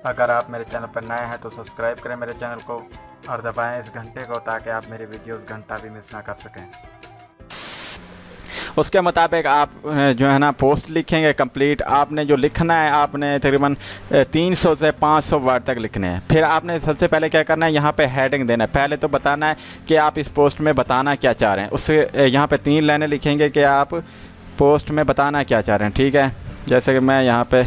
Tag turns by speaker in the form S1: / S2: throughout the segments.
S1: अगर आप मेरे चैनल पर नए हैं तो सब्सक्राइब करें मेरे चैनल को और दबाएं इस घंटे को ताकि आप मेरे वीडियोस घंटा भी मिस ना कर सकें।
S2: उसके मुताबिक आप जो है ना पोस्ट लिखेंगे कंप्लीट। आपने जो लिखना है आपने तकरीबन 300 से 500 वर्ड तक लिखने हैं। फिर आपने सबसे पहले क्या करना है, यहाँ पे हेडिंग देना है। पहले तो बताना है कि आप इस पोस्ट में बताना क्या चाह रहे हैं। उससे यहाँ पे 3 लाइनें लिखेंगे कि आप पोस्ट में बताना क्या चाह रहे हैं। ठीक है, जैसे कि मैं यहाँ पे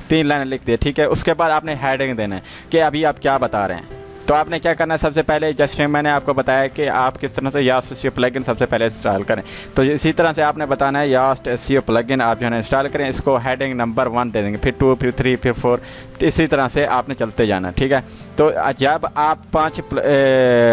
S2: 3 लाइनें लिख दिए। ठीक है, उसके बाद आपने हेडिंग देना है कि अभी आप क्या बता रहे हैं। तो आपने क्या करना है, सबसे पहले जस्ट मैंने आपको बताया कि आप किस तरह से यास्ट एसईओ प्लगइन सबसे पहले इंस्टॉल करें। तो इसी तरह से आपने बताना है यास्ट एसईओ प्लगइन आप जो है इंस्टॉल करें। इसको हेडिंग नंबर 1 दे देंगे, फिर 2, फिर 3, फिर 4, इसी तरह से आपने चलते जाना। ठीक है, तो जब आप 5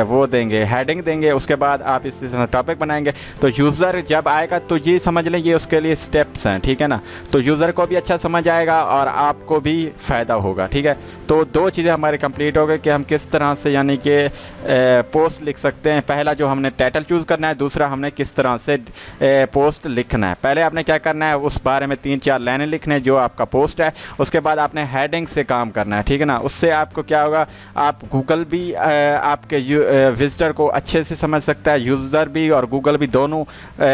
S2: वो देंगे हेडिंग देंगे, उसके बाद आप इस तरह टॉपिक बनाएंगे। तो यूज़र जब आएगा तो ये समझ लें ये उसके लिए स्टेप्स हैं। ठीक है ना, तो यूज़र को भी अच्छा समझ आएगा और आपको भी फ़ायदा होगा। ठीक है, तो 2 चीज़ें हमारी कंप्लीट हो गई कि हम किस तरह से यानी कि पोस्ट लिख सकते हैं। पहला जो हमने टाइटल चूज़ करना है, दूसरा हमने किस तरह से पोस्ट लिखना है। पहले आपने क्या करना है, उस बारे में 3-4 लाइनें लिखने हैं जो आपका पोस्ट है। उसके बाद आपने हेडिंग से काम करना है। ठीक है ना, उससे आपको क्या होगा, आप गूगल भी आपके विजिटर को अच्छे से समझ सकता है, यूज़र भी और गूगल भी दोनों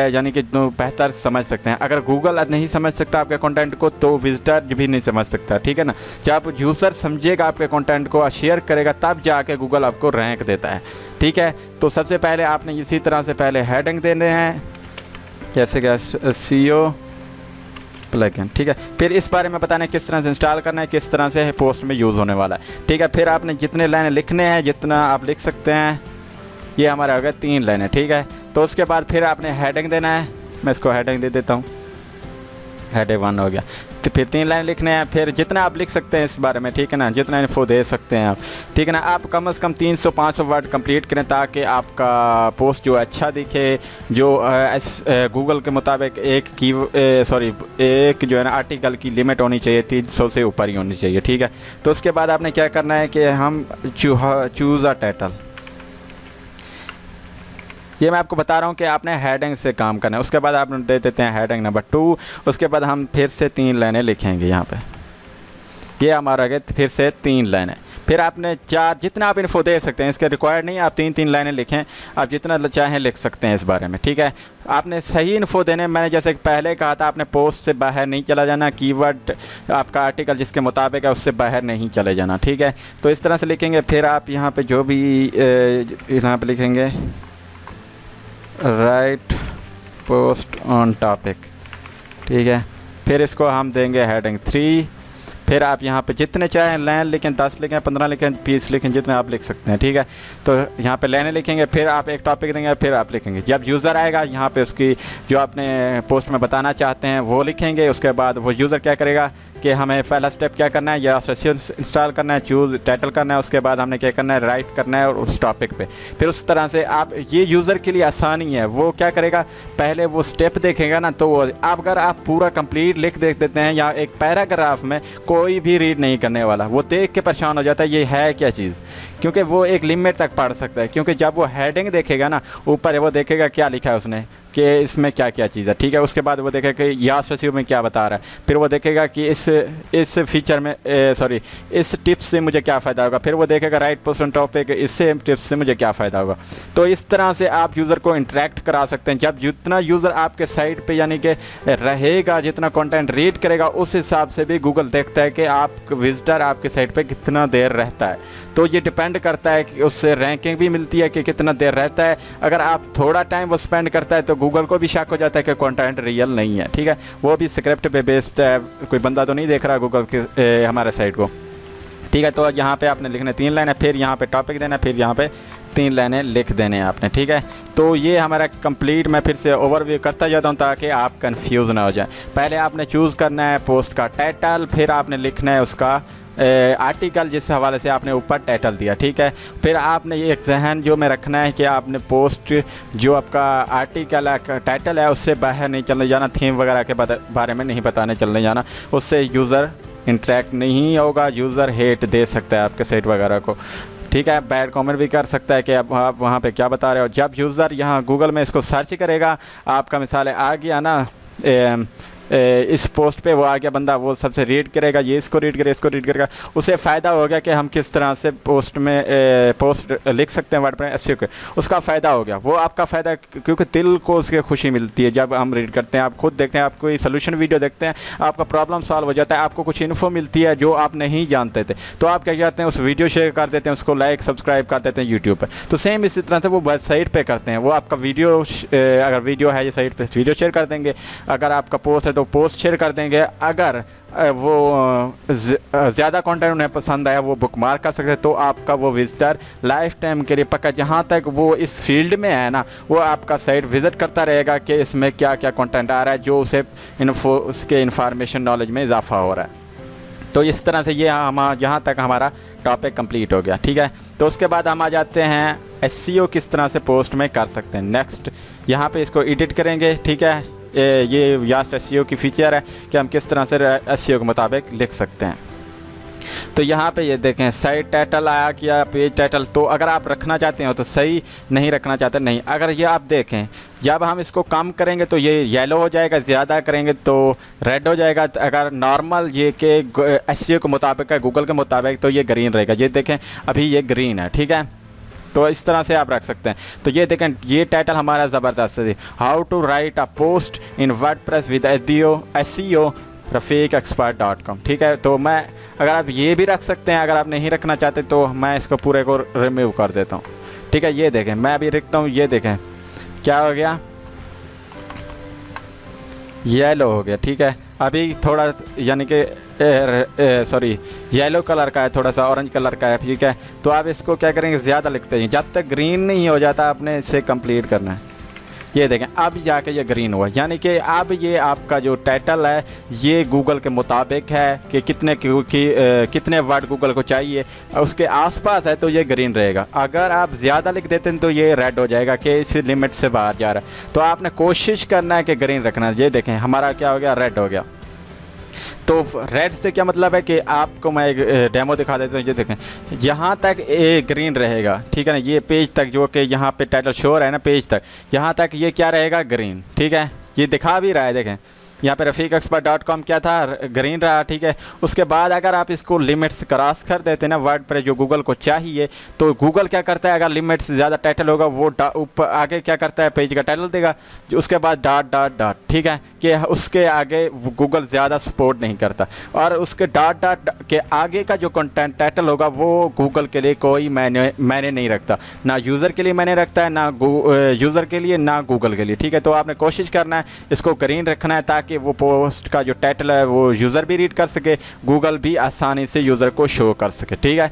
S2: यानी कि बेहतर समझ सकते हैं। अगर गूगल नहीं समझ सकता आपके कंटेंट को तो विजिटर भी नहीं समझ सकता। ठीक है ना, जब यूज़र समझेगा आपके कंटेंट को और शेयर करेगा तब जाके गूगल आपको रैंक देता है। ठीक है, तो सबसे पहले आपने इसी तरह से पहले हेडिंग देने हैं, जैसे कि एसईओ प्लगइन। ठीक है, फिर इस बारे में बताना है किस तरह से इंस्टॉल करना है, किस तरह से पोस्ट में यूज़ होने वाला है। ठीक है, फिर आपने जितने लाइनें लिखने हैं जितना आप लिख सकते हैं, ये हमारे हो गए 3 लाइनें। ठीक है, तो उसके बाद फिर आपने हेडिंग देना है। मैं इसको हेडिंग दे देता हूँ, हेडिंग 1 हो गया। तो फिर 3 लाइन लिखने हैं, फिर जितना आप लिख सकते हैं इस बारे में। ठीक है ना, जितना इन्फो दे सकते हैं आप। ठीक है ना, आप कम से कम 300-500 वर्ड कंप्लीट करें ताकि आपका पोस्ट जो अच्छा दिखे। जो गूगल के मुताबिक एक जो है ना आर्टिकल की लिमिट होनी चाहिए 300 से ऊपर ही होनी चाहिए। ठीक है, तो उसके बाद आपने क्या करना है कि हम चूज़ अ टाइटल, ये मैं आपको बता रहा हूँ कि आपने हेडिंग से काम करना है। उसके बाद आप दे देते हैं हेडिंग नंबर 2। उसके बाद हम फिर से 3 लाइनें लिखेंगे यहाँ पे। ये हमारा गया फिर से 3 लाइनें। फिर आपने 4 जितना आप इन्फो दे सकते हैं, इसके रिक्वायर्ड नहीं है आप 3-3 लाइनें लिखें, आप जितना चाहें लिख सकते हैं इस बारे में। ठीक है, आपने सही इन्फो देने। मैंने जैसे पहले कहा था आपने पोस्ट से बाहर नहीं चला जाना, कीवर्ड आपका आर्टिकल जिसके मुताबिक है उससे बाहर नहीं चले जाना। ठीक है, तो इस तरह से लिखेंगे। फिर आप यहाँ पर जो भी यहाँ पर लिखेंगे राइट पोस्ट ऑन टॉपिक। ठीक है, फिर इसको हम देंगे हेडिंग 3। फिर आप यहाँ पे जितने चाहें लाइन लिखें, 10 लिखें, 15 लिखें, 20 लिखें, जितने आप लिख सकते हैं। ठीक है, तो यहाँ पे लाइनें लिखेंगे, फिर आप एक टॉपिक देंगे, फिर आप लिखेंगे। जब यूज़र आएगा यहाँ पे उसकी जो आपने पोस्ट में बताना चाहते हैं वो लिखेंगे। उसके बाद वो यूज़र क्या करेगा कि हमें पहला स्टेप क्या करना है, या सेशन इंस्टॉल करना है, चूज़ टाइटल करना है। उसके बाद हमने क्या करना है, राइट करना है और उस टॉपिक पे। फिर उस तरह से आप ये यूज़र के लिए आसानी है। वो क्या करेगा, पहले वो स्टेप देखेगा ना, तो अगर आप पूरा कंप्लीट लिख देते हैं या एक पैराग्राफ में, कोई भी रीड नहीं करने वाला, वो देख के परेशान हो जाता है ये है क्या चीज़, क्योंकि वो एक लिमिट तक पढ़ सकता है। क्योंकि जब वो हेडिंग देखेगा ना, ऊपर वो देखेगा क्या लिखा है उसने कि इसमें क्या क्या चीज़ है। ठीक है, उसके बाद वो देखेगा कि यास्ट एसईओ में क्या बता रहा है। फिर वो देखेगा कि इस फीचर में इस टिप्स से मुझे क्या फ़ायदा होगा। फिर वो देखेगा राइट पोस्ट ऑन टॉपिक, इससे टिप्स से मुझे क्या फ़ायदा होगा। तो इस तरह से आप यूज़र को इंटरेक्ट करा सकते हैं। जब जितना यूज़र आपके साइट पे यानी कि रहेगा, जितना कंटेंट रीड करेगा, उस हिसाब से भी गूगल देखता है कि आप विजिटर आपके साइट पे कितना देर रहता है। तो ये डिपेंड करता है कि उससे रैंकिंग भी मिलती है कि कितना देर रहता है। अगर आप थोड़ा टाइम वो स्पेंड करता है तो गूगल को भी शक हो जाता है कि कंटेंट रियल नहीं है। ठीक है, वो भी स्क्रिप्ट पे बेस्ड है, कोई बंदा तो नहीं देख रहा गूगल के हमारे साइट को। ठीक है, तो यहाँ पे आपने लिखने 3 लाइनें, फिर यहाँ पे टॉपिक देना, फिर यहाँ पे 3 लाइनें लिख देने हैं आपने। ठीक है, तो ये हमारा कंप्लीट। मैं फिर से ओवरव्यू करता जाता हूँ ताकि आप कंफ्यूज ना हो जाए। पहले आपने चूज़ करना है पोस्ट का टाइटल, फिर आपने लिखना है उसका आर्टिकल जिस हवाले से आपने ऊपर टाइटल दिया। ठीक है, फिर आपने ये एक जहन जो में रखना है कि आपने पोस्ट जो आपका आर्टिकल है टाइटल है उससे बाहर नहीं चलने जाना, थीम वगैरह के बारे में नहीं बताने चलने जाना, उससे यूज़र इंटरेक्ट नहीं होगा, यूज़र हेट दे सकता है आपके साइट वगैरह को। ठीक है, बैड कमेंट भी कर सकता है कि आप वहाँ पे क्या बता रहे हो। जब यूज़र यहाँ गूगल में इसको सर्च करेगा, आपका मिसाल आ गया ना इस पोस्ट पे वो आ गया बंदा, वो सबसे रीड करेगा, ये इसको रीड करेगा, इसको रीड करेगा, उसे फ़ायदा हो गया कि हम किस तरह से पोस्ट में पोस्ट लिख सकते हैं वर्डप्रेस एसईओ के, उसका फ़ायदा हो गया। वो आपका फ़ायदा, क्योंकि दिल को उसकी खुशी मिलती है जब हम रीड करते हैं। आप खुद देखते हैं, आप कोई सोल्यूशन वीडियो देखते हैं, आपका प्रॉब्लम सॉल्व हो जाता है, आपको कुछ इन्फो मिलती है जो आप नहीं जानते थे, तो आप क्या कहते हैं, उस वीडियो शेयर कर देते हैं, उसको लाइक सब्सक्राइब कर देते हैं यूट्यूब पर। तो सेम इसी तरह से वो वेबसाइट पे करते हैं, वो आपका वीडियो अगर वीडियो है ये साइट पे वीडियो शेयर कर देंगे, अगर आपका पोस्ट है तो पोस्ट शेयर कर देंगे, अगर वो ज़्यादा कंटेंट उन्हें पसंद आया वो बुक मार्क कर सकते हैं, तो आपका वो विजिटर लाइफ टाइम के लिए पक्का, जहाँ तक वो इस फील्ड में है ना, वो आपका साइट विज़िट करता रहेगा कि इसमें क्या क्या कंटेंट आ रहा है, जो उसे उसके इंफॉर्मेशन नॉलेज में इजाफा हो रहा है। तो इस तरह से ये यहाँ तक हमारा टॉपिक कंप्लीट हो गया। ठीक है, तो उसके बाद हम आ जाते हैं एसईओ किस तरह से पोस्ट में कर सकते हैं। नेक्स्ट यहाँ पे इसको एडिट करेंगे। ठीक है, ये यास्ट एसईओ की फ़ीचर है कि हम किस तरह से एसईओ के मुताबिक लिख सकते हैं। तो यहाँ पे ये देखें, साइट टाइटल आया किया, पेज टाइटल, तो अगर आप रखना चाहते हो तो सही, नहीं रखना चाहते नहीं। अगर ये आप देखें, जब हम इसको कम करेंगे तो ये येलो हो जाएगा, ज़्यादा करेंगे तो रेड हो जाएगा। अगर नॉर्मल ये कि एसईओ के मुताबिक है, गूगल के मुताबिक, तो ये ग्रीन रहेगा। ये देखें अभी ये ग्रीन है। ठीक है, तो इस तरह से आप रख सकते हैं। तो ये देखें, ये टाइटल हमारा ज़बरदस्त है, how to write a post in WordPress with SEO rafiqexpert.com। ठीक है, तो मैं, अगर आप ये भी रख सकते हैं, अगर आप नहीं रखना चाहते तो मैं इसको पूरे को रिमूव कर देता हूँ। ठीक है, ये देखें, मैं अभी रखता हूँ, ये देखें क्या हो गया, येलो हो गया। ठीक है, अभी थोड़ा यानी कि सॉरी येलो कलर का है, थोड़ा सा ऑरेंज कलर का है। ठीक है, तो आप इसको क्या करेंगे, ज़्यादा लिखते हैं, जब तक ग्रीन नहीं हो जाता आपने इसे कंप्लीट करना है। ये देखें अब जाके ये ग्रीन हुआ, यानी कि अब ये आपका जो टाइटल है ये गूगल के मुताबिक है कि कितने वर्ड गूगल को चाहिए, उसके आसपास है तो ये ग्रीन रहेगा। अगर आप ज़्यादा लिख देते हैं तो ये रेड हो जाएगा कि इस लिमिट से बाहर जा रहा है। तो आपने कोशिश करना है कि ग्रीन रखना। ये देखें हमारा क्या हो गया, रेड हो गया। तो रेड से क्या मतलब है कि आपको मैं एक डेमो दिखा देता हूँ। ये देखें, यहाँ तक ये ग्रीन रहेगा। ठीक है ना, ये पेज तक जो कि यहाँ पे टाइटल शो रहा है ना, पेज तक, यहाँ तक ये क्या रहेगा, ग्रीन। ठीक है, ये दिखा भी रहा है, देखें यहाँ पे rafiqexpert.com क्या था, ग्रीन रहा। ठीक है, उसके बाद अगर आप इसको लिमिट्स क्रॉस कर देते हैं ना वर्ड पर जो गूगल को चाहिए, तो गूगल क्या करता है, अगर लिमिट्स ज़्यादा टाइटल होगा वो ऊपर आगे क्या करता है, पेज का टाइटल देगा, उसके बाद डॉट डॉट डॉट। ठीक है, कि उसके आगे गूगल ज़्यादा सपोर्ट नहीं करता, और उसके डॉट डॉट के आगे का जो कंटेंट टाइटल होगा वो गूगल के लिए कोई मैंने नहीं रखता, ना यूज़र के लिए मैंने रखता है, ना यूज़र के लिए, ना गूगल के लिए। ठीक है, तो आपने कोशिश करना है इसको ग्रीन रखना है ताकि वो पोस्ट का जो टाइटल है वो यूज़र भी रीड कर सके, गूगल भी आसानी से यूज़र को शो कर सके। ठीक है,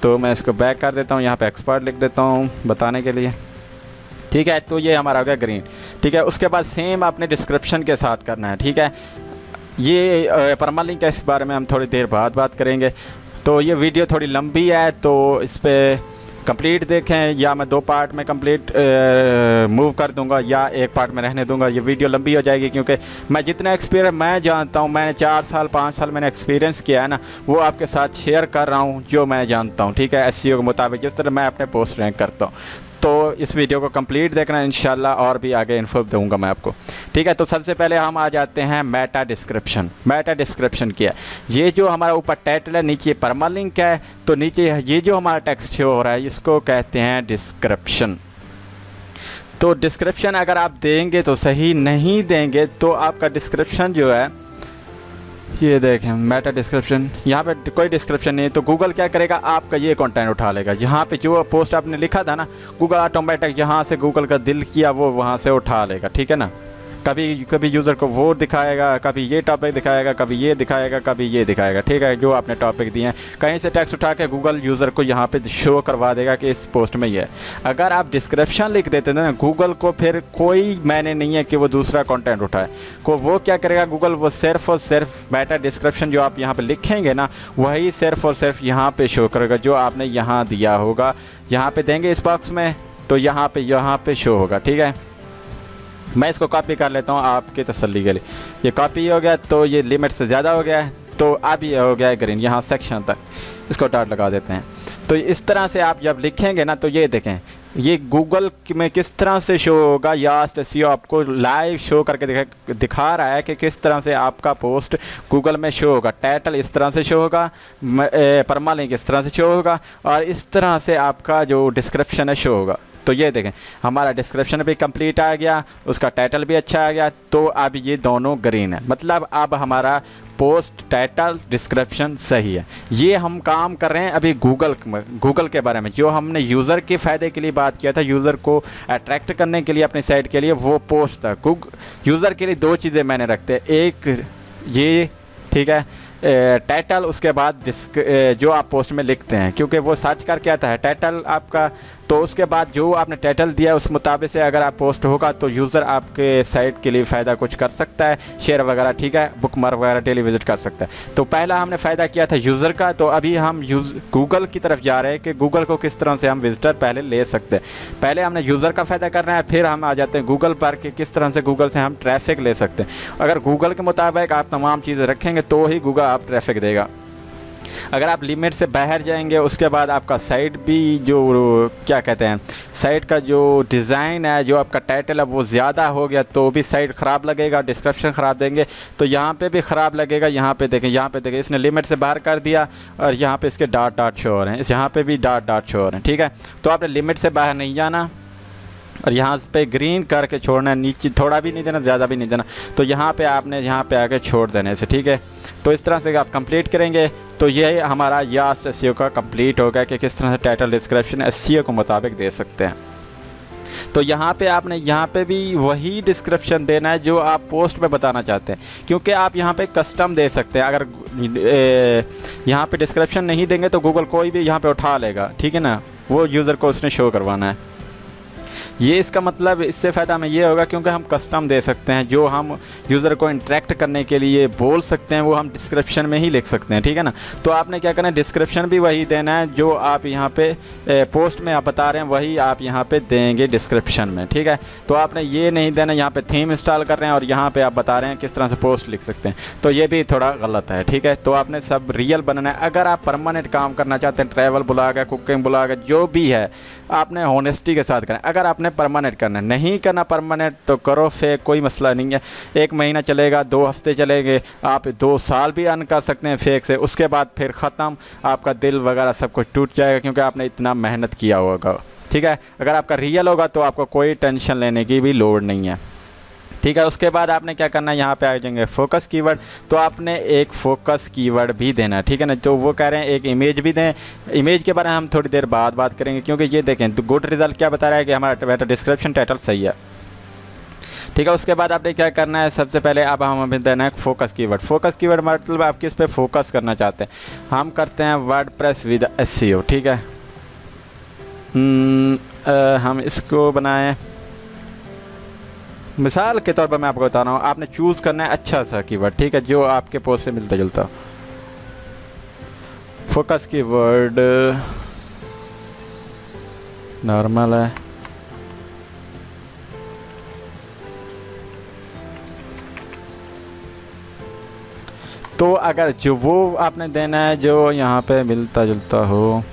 S2: तो मैं इसको बैक कर देता हूँ, यहाँ पे एक्सपर्ट लिख देता हूँ बताने के लिए। ठीक है, तो ये हमारा हो गया ग्रीन। ठीक है, उसके बाद सेम आपने डिस्क्रिप्शन के साथ करना है। ठीक है, ये परमालिंक है, इस बारे में हम थोड़ी देर बाद बात करेंगे। तो ये वीडियो थोड़ी लंबी है तो इस पर कंप्लीट देखें, या मैं 2 पार्ट में कंप्लीट मूव कर दूंगा या 1 पार्ट में रहने दूंगा। ये वीडियो लंबी हो जाएगी क्योंकि मैं जितना एक्सपीरियंस मैं जानता हूँ, मैंने 4 साल 5 साल मैंने एक्सपीरियंस किया है ना, वो आपके साथ शेयर कर रहा हूँ जो मैं जानता हूँ। ठीक है, एसईओ के मुताबिक जिस तरह मैं अपने पोस्ट रैंक करता हूँ। तो इस वीडियो को कंप्लीट देखना, इंशाल्लाह और भी आगे इन्फो दूंगा मैं आपको। ठीक है, तो सबसे पहले हम आ जाते हैं मेटा डिस्क्रिप्शन। मेटा डिस्क्रिप्शन क्या है, ये जो हमारा ऊपर टाइटल है, नीचे परमालिंक है, तो नीचे ये जो हमारा टेक्स्ट शो हो रहा है इसको कहते हैं डिस्क्रिप्शन। तो डिस्क्रिप्शन अगर आप देंगे तो सही, नहीं देंगे तो आपका डिस्क्रिप्शन जो है, ये देखें मेटा डिस्क्रिप्शन, यहाँ पे कोई डिस्क्रिप्शन नहीं है, तो गूगल क्या करेगा, आपका ये कंटेंट उठा लेगा। यहाँ पे जो पोस्ट आपने लिखा था ना, गूगल ऑटोमेटिक जहाँ से गूगल का दिल किया वो वहाँ से उठा लेगा। ठीक है ना, कभी यूज़र को वो दिखाएगा, कभी ये टॉपिक दिखाएगा, कभी ये दिखाएगा, कभी ये दिखाएगा। ठीक है, जो आपने टॉपिक दिए हैं कहीं से टेक्स्ट उठा के गूगल यूज़र को यहाँ पे शो करवा देगा कि इस पोस्ट में ये है। अगर आप डिस्क्रिप्शन लिख देते हैं ना, गूगल को फिर कोई मैंने नहीं है कि वो दूसरा कंटेंट उठाए, को वो क्या करेगा, गूगल वो सिर्फ और सिर्फ मेटा डिस्क्रिप्शन जो आप यहाँ पर लिखेंगे ना, वही सिर्फ और सिर्फ यहाँ पर शो करेगा जो आपने यहाँ दिया होगा। यहाँ पर देंगे इस बॉक्स में, तो यहाँ पे शो होगा। ठीक है, मैं इसको कॉपी कर लेता हूँ आपकी तसल्ली के लिए। ये कॉपी हो गया, तो ये लिमिट से ज़्यादा हो गया है, तो अब ये हो गया है ग्रीन, यहाँ सेक्शन तक इसको डॉट लगा देते हैं। तो इस तरह से आप जब लिखेंगे ना, तो ये देखें ये गूगल में किस तरह से शो होगा, यास्ट एसईओ आपको लाइव शो करके दिखा रहा है कि किस तरह से आपका पोस्ट गूगल में शो होगा। टाइटल इस तरह से शो होगा, परमालिंक इस तरह से शो होगा, और इस तरह से आपका जो डिस्क्रिप्शन है शो होगा। तो ये देखें हमारा डिस्क्रिप्शन भी कंप्लीट आ गया, उसका टाइटल भी अच्छा आ गया। तो अब ये दोनों ग्रीन है, मतलब अब हमारा पोस्ट टाइटल डिस्क्रिप्शन सही है। ये हम काम कर रहे हैं अभी गूगल के बारे में। जो हमने यूज़र के फ़ायदे के लिए बात किया था, यूज़र को अट्रैक्ट करने के लिए अपनी साइट के लिए, वो पोस्ट था। यूज़र के लिए दो चीज़ें मैंने रखते हैं, एक ये ठीक है टाइटल, उसके बाद जो आप पोस्ट में लिखते हैं, क्योंकि वो सर्च करके आता है टाइटल आपका। तो उसके बाद जो आपने टाइटल दिया है उस मुताबिक से अगर आप पोस्ट होगा तो यूज़र आपके साइट के लिए फ़ायदा कुछ कर सकता है, शेयर वगैरह, ठीक है, बुकमार्क वगैरह डेली विजिट कर सकता है। तो पहला हमने फ़ायदा किया था यूज़र का, तो अभी हम गूगल की तरफ जा रहे हैं कि गूगल को किस तरह से हम विजिटर पहले ले सकते हैं। पहले हमने यूज़र का फ़ायदा करना है, फिर हम आ जाते हैं गूगल पर कि किस तरह से गूगल से हम ट्रैफिक ले सकते हैं। अगर गूगल के मुताबिक आप तमाम चीज़ें रखेंगे तो ही गूगल आप ट्रैफिक देगा। अगर आप लिमिट से बाहर जाएंगे, उसके बाद आपका साइट भी जो क्या कहते हैं, साइट का जो डिज़ाइन है, जो आपका टाइटल है वो ज़्यादा हो गया तो भी साइट ख़राब लगेगा, डिस्क्रिप्शन ख़राब देंगे तो यहाँ पे भी ख़राब लगेगा। यहाँ पे देखें इसने लिमिट से बाहर कर दिया और यहाँ पे इसके डॉट डॉट शो हो रहे हैं, यहाँ पे भी डॉट डॉट शो हो रहे हैं, ठीक है। तो आपने लिमिट से बाहर नहीं जाना और यहाँ पे ग्रीन करके छोड़ना है, नीचे थोड़ा भी नहीं देना, ज़्यादा भी नहीं देना। तो यहाँ पे आपने यहाँ पे आके छोड़ देने से, ठीक है। तो इस तरह से आप कंप्लीट करेंगे तो ये हमारा यास्ट एसईओ का कंप्लीट हो गया कि किस तरह से टाइटल डिस्क्रिप्शन एसईओ के मुताबिक दे सकते हैं। तो यहाँ पे आपने यहाँ पे भी वही डिस्क्रिप्शन देना है जो आप पोस्ट में बताना चाहते हैं, क्योंकि आप यहाँ पे कस्टम दे सकते हैं। अगर यहाँ पे डिस्क्रिप्शन नहीं देंगे तो गूगल कोई भी यहाँ पे उठा लेगा, ठीक है ना, वो यूज़र को उसने शो करवाना है। ये इसका मतलब इससे फ़ायदा हमें ये होगा क्योंकि हम कस्टम दे सकते हैं, जो हम यूज़र को इंटरेक्ट करने के लिए बोल सकते हैं वो हम डिस्क्रिप्शन में ही लिख सकते हैं, ठीक है ना। तो आपने क्या करना है, डिस्क्रिप्शन भी वही देना है जो आप यहाँ पे पोस्ट में आप बता रहे हैं, वही आप यहाँ पे देंगे डिस्क्रिप्शन में, ठीक है। तो आपने ये नहीं देना यहाँ पे थीम इंस्टॉल कर रहे हैं और यहाँ पे आप बता रहे हैं किस तरह से पोस्ट लिख सकते हैं, तो ये भी थोड़ा गलत है, ठीक है। तो आपने सब रियल बनाना है। अगर आप परमानेंट काम करना चाहते हैं, ट्रैवल ब्लॉग है, कुकिंग ब्लॉग है, जो भी है, आपने होनेस्टी के साथ करें। अगर आपने परमानेंट करना नहीं करना परमानेंट तो करो, फेक कोई मसला नहीं है। 1 महीना चलेगा, 2 हफ्ते चलेंगे, आप 2 साल भी अर्न कर सकते हैं फेक से। उसके बाद फिर ख़त्म, आपका दिल वगैरह सब कुछ टूट जाएगा क्योंकि आपने इतना मेहनत किया होगा, ठीक है। अगर आपका रियल होगा तो आपको कोई टेंशन लेने की भी लोड़ नहीं है, ठीक है। उसके बाद आपने क्या करना है, यहाँ पे आ जाएंगे फोकस कीवर्ड। तो आपने एक फोकस कीवर्ड भी देना है, ठीक है ना। तो वो कह रहे हैं एक इमेज भी दें। इमेज के बारे में हम थोड़ी देर बाद बात करेंगे, क्योंकि ये देखें तो गुड रिजल्ट क्या बता रहा है कि हमारा डिस्क्रिप्शन टाइटल सही है, ठीक है। उसके बाद आपने क्या करना है, सबसे पहले अब हमें देना है फोकस कीवर्ड। फोकस कीवर्ड मतलब आप किस पे फोकस करना चाहते हैं। हम करते हैं वर्डप्रेस विद एसईओ, ठीक है। हम इसको बनाएं, मिसाल के तौर पर मैं आपको बता रहा हूँ, आपने चूज़ करना है अच्छा सा कीवर्ड, ठीक है, जो आपके पोस्ट से मिलता जुलता हो। फोकस कीवर्ड नॉर्मल है, तो अगर जो वो आपने देना है जो यहाँ पे मिलता जुलता हो,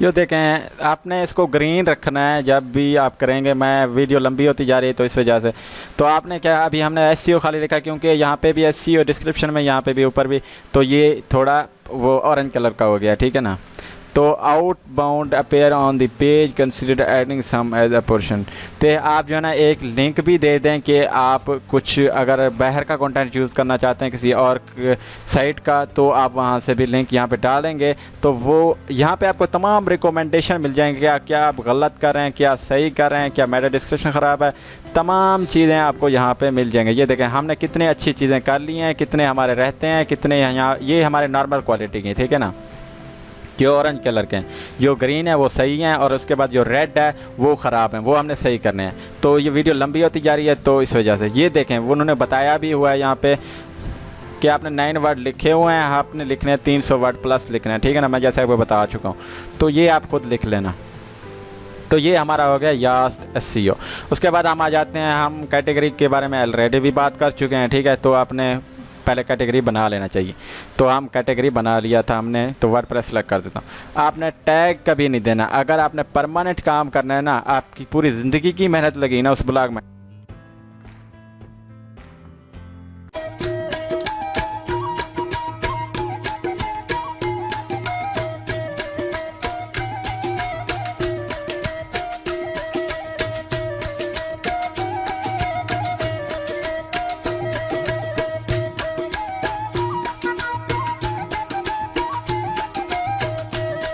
S2: यो देखें आपने इसको ग्रीन रखना है जब भी आप करेंगे। मैं वीडियो लंबी होती जा रही है तो इस वजह से, तो आपने क्या, अभी हमने एसईओ खाली लिखा क्योंकि यहाँ पे भी एसईओ डिस्क्रिप्शन में, यहाँ पे भी ऊपर भी, तो ये थोड़ा वो ऑरेंज कलर का हो गया, ठीक है ना। तो outbound appear on the page consider adding some as a portion. तो आप जो है ना एक लिंक भी दे दें कि आप कुछ अगर बाहर का कंटेंट यूज़ करना चाहते हैं किसी और साइट का, तो आप वहाँ से भी लिंक यहाँ पे डालेंगे तो वो यहाँ पे आपको तमाम रिकमेंडेशन मिल जाएंगे, क्या आप गलत कर रहे हैं, क्या सही कर रहे हैं, क्या मेरा डिस्क्रिप्शन ख़राब है, तमाम चीज़ें आपको यहाँ पे मिल जाएंगे। ये देखें हमने कितने अच्छी चीज़ें कर ली हैं, कितने हमारे रहते हैं, कितने यहाँ, ये हमारे नॉर्मल क्वालिटी की, ठीक है ना, जो ऑरेंज कलर के हैं, जो ग्रीन है वो सही हैं, और उसके बाद जो रेड है वो ख़राब हैं, वो हमने सही करने हैं। तो ये वीडियो लंबी होती जा रही है तो इस वजह से। ये देखें उन्होंने बताया भी हुआ है यहाँ पे कि आपने 9 वर्ड लिखे हुए हैं, आपने लिखने हैं 300 वर्ड प्लस लिखना है, ठीक है ना, मैं जैसे आपको बता चुका हूँ। तो ये आप खुद लिख लेना, तो ये हमारा हो गया यास्ट SEO। उसके बाद हम आ जाते हैं, हम कैटेगरी के बारे में ऑलरेडी भी बात कर चुके हैं, ठीक है। तो आपने पहले कैटेगरी बना लेना चाहिए। तो हम कैटेगरी बना लिया था हमने, तो वर्डप्रेस सेलेक्ट कर देता हूँ। आपने टैग कभी नहीं देना। अगर आपने परमानेंट काम करना है ना, आपकी पूरी ज़िंदगी की मेहनत लगी ना उस ब्लॉग में,